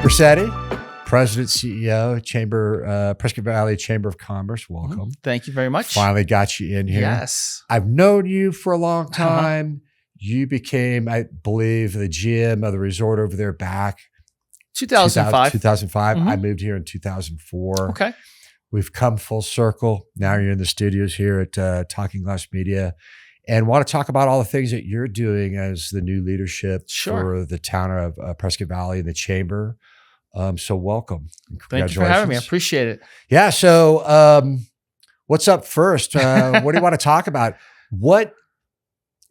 Bracety, President, CEO, Chamber, Prescott Valley Chamber of Commerce. Welcome. Thank you very much. Finally got you in here. Yes. I've known you for a long time. You became, I believe, the GM of the resort over there back 2005. 2005. I moved here in 2004. Okay. We've come full circle. Now you're in the studios here at Talking Glass Media, and want to talk about all the things that you're doing as the new leadership for the town of Prescott Valley and the Chamber. So welcome. Thank you for having me. I appreciate it. Yeah. So what's up first? What do you want to talk about? What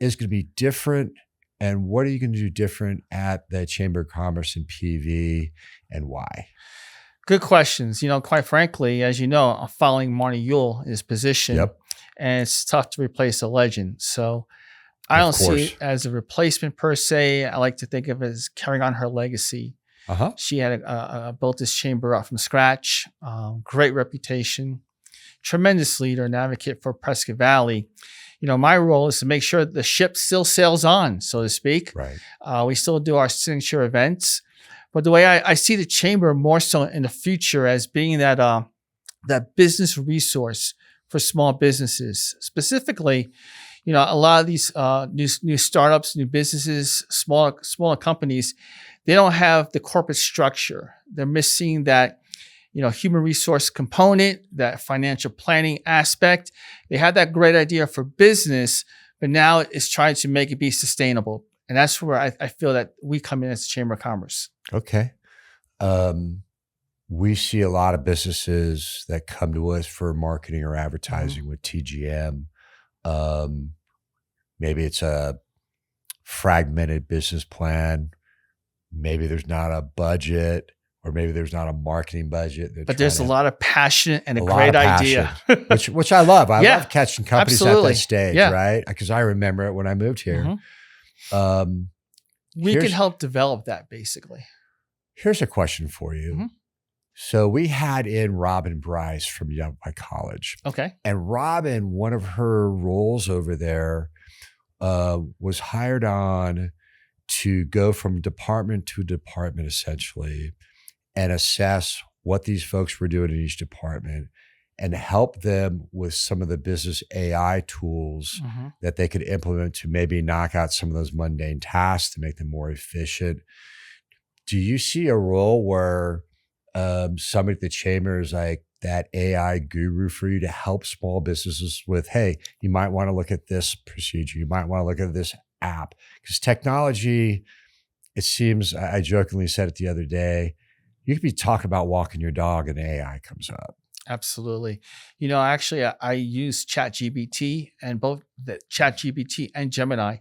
is going to be different, and what are you going to do different at the Chamber of Commerce and PV, and why? Good questions. Quite frankly, as you know, I'm following Marnie Uhl in his position. Yep. And it's tough to replace a legend. So I don't see it as a replacement per se. I like to think of it as carrying on her legacy. She had built this chamber up from scratch, great reputation, tremendous leader and advocate for Prescott Valley. My role is to make sure that the ship still sails on, so to speak. Right. We still do our signature events. But the way I see the chamber more so in the future as being that business resource for small businesses. Specifically, a lot of these new startups, new businesses, smaller companies, they don't have the corporate structure. They're missing that human resource component, that financial planning aspect. They had that great idea for business, but now it's trying to make it be sustainable. And that's where I feel that we come in as the Chamber of Commerce. Okay. We see a lot of businesses that come to us for marketing or advertising with TGM. Maybe it's a fragmented business plan. Maybe there's not a budget, or maybe there's not a marketing budget. But there's a lot of passion and a great idea. which I love. I love catching companies at that stage, Yeah. right? Because I remember it when I moved here. We can help develop that, basically. Here's a question for you. So we had in Robin Bryce from Young by College. Okay. And Robin, one of her roles over there was hired on to go from department to department, essentially, and assess what these folks were doing in each department and help them with some of the business AI tools that they could implement to maybe knock out some of those mundane tasks to make them more efficient. Do you see a role where somebody at the chamber is like that AI guru for you to help small businesses with, hey, you might want to look at this procedure. You might want to look at this app. Because technology, it seems, I jokingly said it the other day, you could be talking about walking your dog and AI comes up. Absolutely. Actually, I use ChatGPT, and both the ChatGPT and Gemini.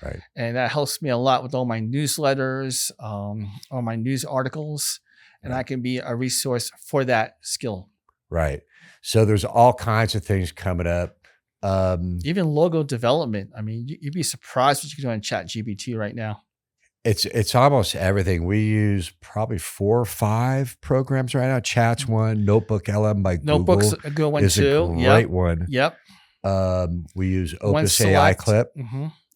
Right. And that helps me a lot with all my newsletters, all my news articles. And I can be a resource for that skill. Right. So there's all kinds of things coming up. Even logo development. I mean, you'd be surprised what you can do on ChatGPT right now. It's almost everything. We use probably 4 or 5 programs right now. Chat's one. Notebook LM by Notebook's Google a good one is too. a great one. Yep. We use Opus AI Clip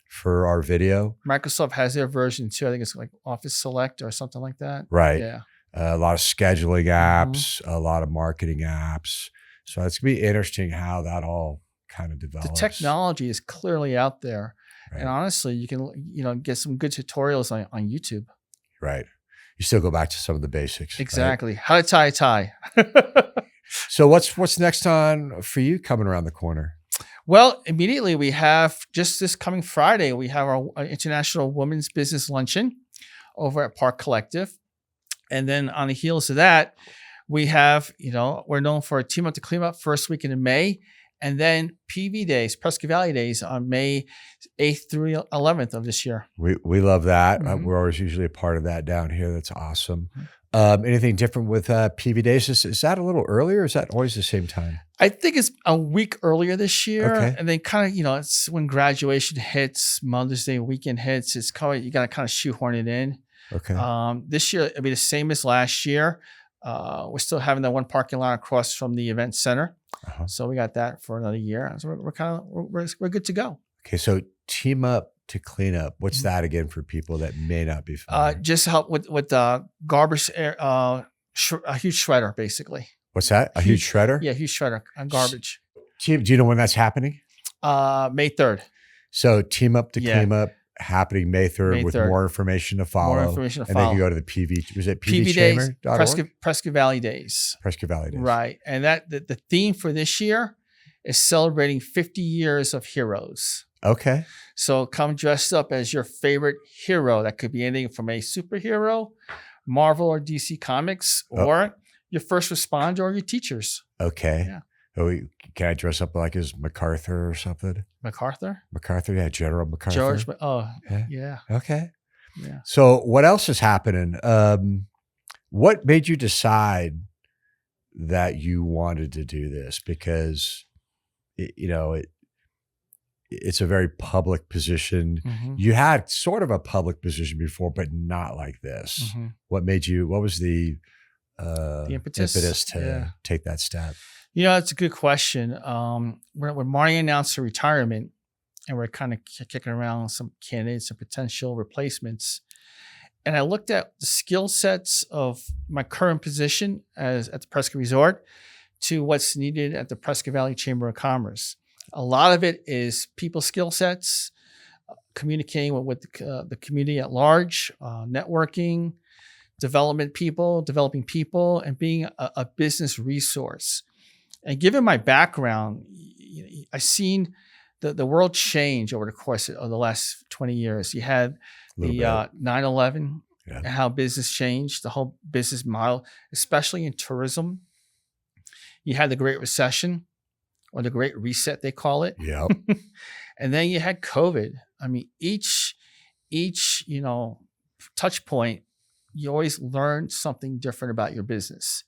for our video. Microsoft has their version too. I think it's like Office Select or something like that. Right. Yeah. A lot of scheduling apps, a lot of marketing apps. So it's going to be interesting how that all kind of develops. The technology is clearly out there. Right. And honestly, you can get some good tutorials on YouTube. Right. You still go back to some of the basics. Exactly. Right? How to tie a tie. So what's next on for you coming around the corner? Well, immediately we have, just this coming Friday, we have our International Women's Business Luncheon over at Park Collective. And then on the heels of that, we have, we're known for a Team Up to Clean Up first weekend in May. And then PV Days, Prescott Valley Days on May 8th through 11th of this year. We love that. We're always usually a part of that down here. That's awesome. Anything different with PV Days? Is that a little earlier, or is that always the same time? I think it's a week earlier this year. Okay. And then kind of, it's when graduation hits, Mother's Day weekend hits, you got to kind of shoehorn it in. Okay. This year, it'll be the same as last year. We're still having that one parking lot across from the event center. So we got that for another year. So we're good to go. Okay. So Team Up to clean up. What's that again for people that may not be familiar? Just help with garbage, a huge shredder, basically. What's that? A huge shredder? Yeah, huge shredder on garbage. Do you know when that's happening? May 3rd. So Team Up to Clean Up happening May 3rd with more information to follow. More information to and follow. And they can go to the PV. Was it PV Days? PVChamber.org? Prescott Valley Days. Prescott Valley Days. Right. And the theme for this year is celebrating 50 years of heroes. Okay. So come dressed up as your favorite hero. That could be anything from a superhero, Marvel or DC Comics, or your first responder or your teachers. Okay. Yeah. Can I dress up like as MacArthur or something? MacArthur? MacArthur, yeah, General MacArthur. George, yeah. Okay. Yeah. So what else is happening? What made you decide that you wanted to do this? Because, it's a very public position. Mm-hmm. You had sort of a public position before, but not like this. Mm-hmm. What was the impetus to take that step? It's a good question. When Marnie announced her retirement, and we're kind of kicking around some candidates and potential replacements, and I looked at the skill sets of my current position at the Prescott Resort to what's needed at the Prescott Valley Chamber of Commerce. A lot of it is people skill sets, communicating with the community at large, networking, developing people, and being a business resource. And given my background, I've seen the world change over the course of the last 20 years. You had the 9/11 and how business changed, the whole business model, especially in tourism. You had the Great Recession, or the Great Reset, they call it. Yeah. And then you had COVID. I mean, each touch point, you always learn something different about your business.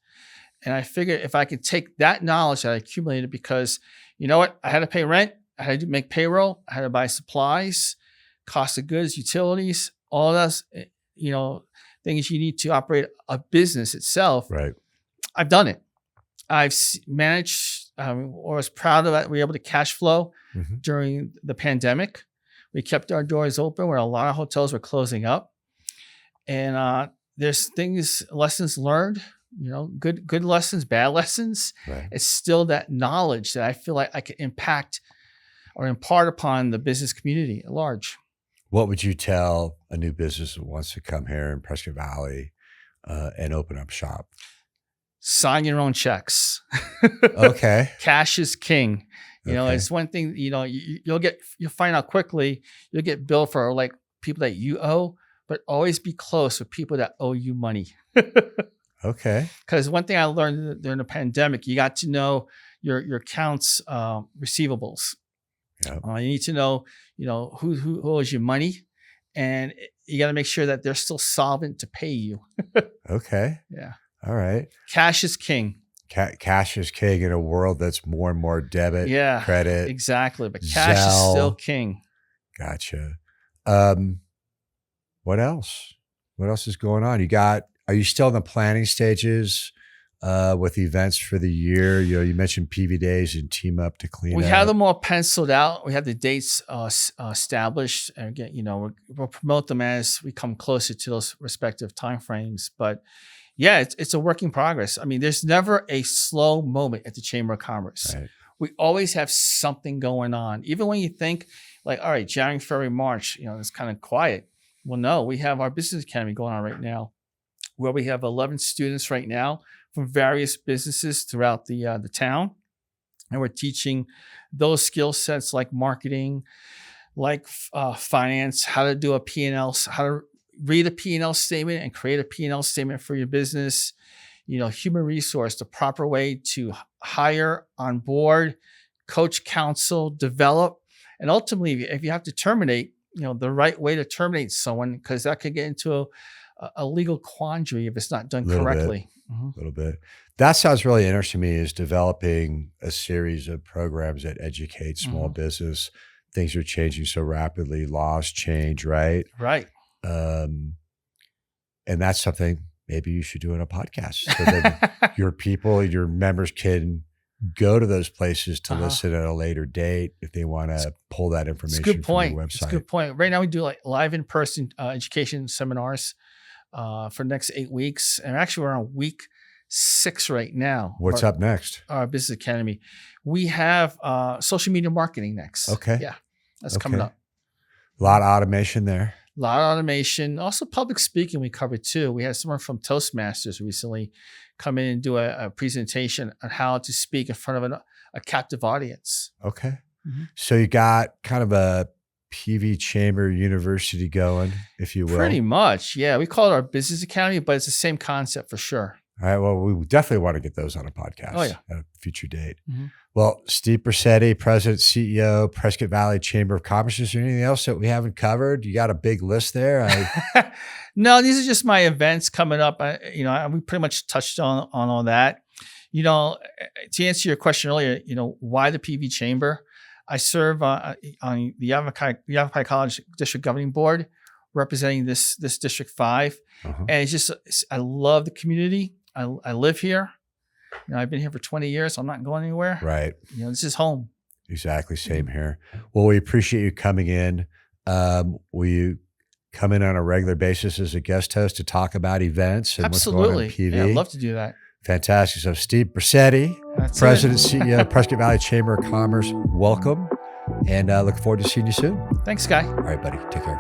And I figured if I could take that knowledge that I accumulated, because you know what? I had to pay rent. I had to make payroll. I had to buy supplies, cost of goods, utilities, all those, things you need to operate a business itself. Right. I've done it. I've managed, or was proud of that. We were able to cash flow during the pandemic. We kept our doors open where a lot of hotels were closing up. And there's lessons learned, good lessons, bad lessons. Right. It's still that knowledge that I feel like I can impact or impart upon the business community at large. What would you tell a new business that wants to come here in Prescott Valley and open up shop? Sign your own checks. Okay. Cash is king. It's one thing, you'll find out quickly, you'll get billed for like people that you owe, but always be close with people that owe you money. Okay. Because one thing I learned during the pandemic, you got to know your accounts receivables. Yep. You need to know, who owes you money, and you got to make sure that they're still solvent to pay you. Okay. Yeah. All right. Cash is king. Cash is king in a world that's more and more debit, credit. Exactly. But cash is still king. Gotcha. What else? What else is going on? Are you still in the planning stages with events for the year? You mentioned PV Days and Team Up to Clean Up. We have them all penciled out. We have the dates established. And again, we'll promote them as we come closer to those respective timeframes. But yeah, it's a work in progress. I mean, there's never a slow moment at the Chamber of Commerce. Right. We always have something going on. Even when you think like, all right, January, February, March, it's kind of quiet. Well, no, we have our business academy going on right now, where we have 11 students right now from various businesses throughout the town. And we're teaching those skill sets like marketing, like finance, how to do a P&L, how to read a P&L statement and create a P&L statement for your business, human resource, the proper way to hire, onboard, coach, counsel, develop, and ultimately, if you have to terminate, the right way to terminate someone, because that could get into a legal quandary if it's not done correctly. A little bit. That sounds really interesting to me, is developing a series of programs that educate small business. Things are changing so rapidly. Laws change, right? Right. And that's something maybe you should do in a podcast so that your people, your members can go to those places to Uh-huh. listen at a later date if they want to pull that It's a information good from point. your It's a website. good point. Right now we do like live in-person education seminars for the next 8 weeks. And actually we're on week 6 right now. What's up next? Our Business Academy. We have social media marketing next. Okay. Yeah. That's coming up. A lot of automation there. A lot of automation. Also public speaking we covered too. We had someone from Toastmasters recently come in and do a presentation on how to speak in front of a captive audience. Okay. So you got kind of a PV Chamber University going, if you will. Pretty much. Yeah. We call it our Business Academy, but it's the same concept for sure. All right. Well, we definitely want to get those on a podcast Oh, yeah. at a future date. Well, Steve Bracety, President, CEO, Prescott Valley Chamber of Commerce. Is there anything else that we haven't covered? You got a big list there. No, these are just my events coming up. We pretty much touched on all that. To answer your question earlier, why the PV Chamber? I serve on the Yavapai College District Governing Board, representing this District 5. And it's just, I love the community. I live here. I've been here for 20 years. So I'm not going anywhere. Right. This is home. Exactly. Same here. Well, we appreciate you coming in. Will you come in on a regular basis as a guest host to talk about events and Absolutely. what's going on in PV? Yeah, I'd love to do that. Fantastic. So Steve Bracety, President, CEO, Prescott Valley Chamber of Commerce, welcome. And look forward to seeing you soon. Thanks, Guy. All right, buddy. Take care.